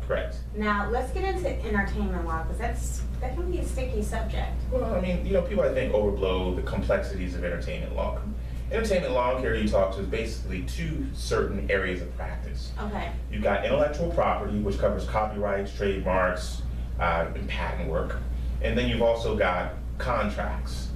Correct. Now, let's get into entertainment law, because that can be a sticky subject. Well, I mean, you know, people I think overblow the complexities of entertainment law. Entertainment law, care you talk to, is basically two certain areas of practice. Okay. You've got intellectual property, which covers copyrights, trademarks, and patent work. And then you've also got contracts.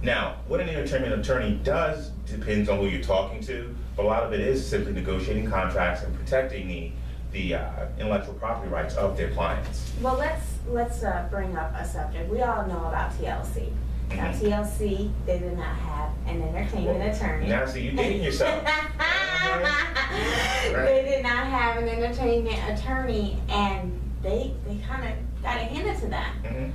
Now, what an entertainment attorney does depends on who you're talking to, but a lot of it is simply negotiating contracts and protecting the intellectual property rights of their clients. Well, let's bring up a subject. We all know about TLC. Now, Mhm. TLC, they did not have an entertainment attorney. Now, see, you're dating yourself. They did not have an entertainment attorney, and they kind of got it handed to them. Mhm.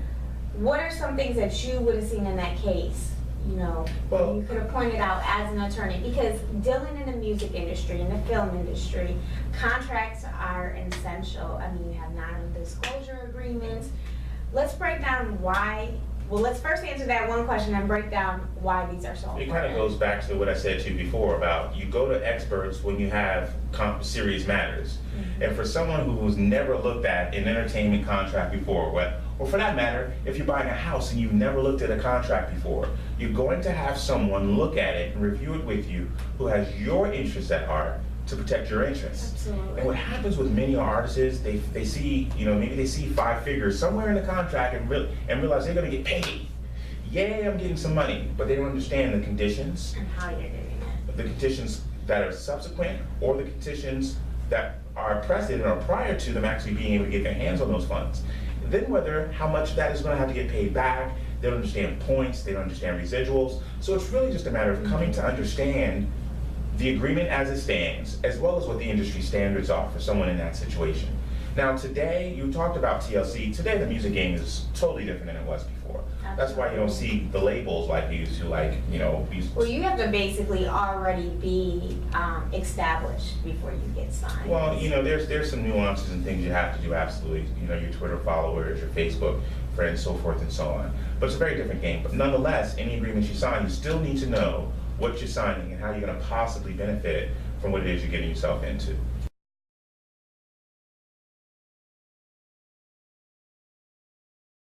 What are some things that you would have seen in that case? You know, Well- you could have pointed out as an attorney, because dealing in the music industry, in the film industry, contracts are essential. I mean, you have non-disclosure agreements. Let's break down why. Well, let's first answer that one question and break down why these are so important. It kind of goes back to what I said to you before about you go to experts when you have serious matters. Mm-hmm. And for someone who's never looked at an entertainment contract before, or for that matter, if you're buying a house and you've never looked at a contract before, you're going to have someone look at it and review it with you who has your interests at heart to protect your interests. Absolutely. And what happens with many artists is they see, you know, maybe they see 5 figures somewhere in the contract and realize they're going to get paid. Yay, I'm getting some money, but they don't understand the conditions, And how you're doing it. the conditions that are subsequent, or the conditions that are precedent or prior to them actually being able to get their hands on those funds. Then whether how much that is going to have to get paid back, they don't understand points, they don't understand residuals. So it's really just a matter of coming to understand the agreement as it stands, as well as what the industry standards are for someone in that situation. Now today, you talked about TLC. Today the music game is totally different than it was before. That's why you don't see the labels like you used to, like, you know. Well, you have to basically already be established before you get signed. Well, you know, there's some nuances and things you have to do, absolutely. You know, your Twitter followers, your Facebook friends, so forth and so on. But it's a very different game. But nonetheless, any agreement you sign, you still need to know what you're signing and how you're going to possibly benefit from what it is you're getting yourself into.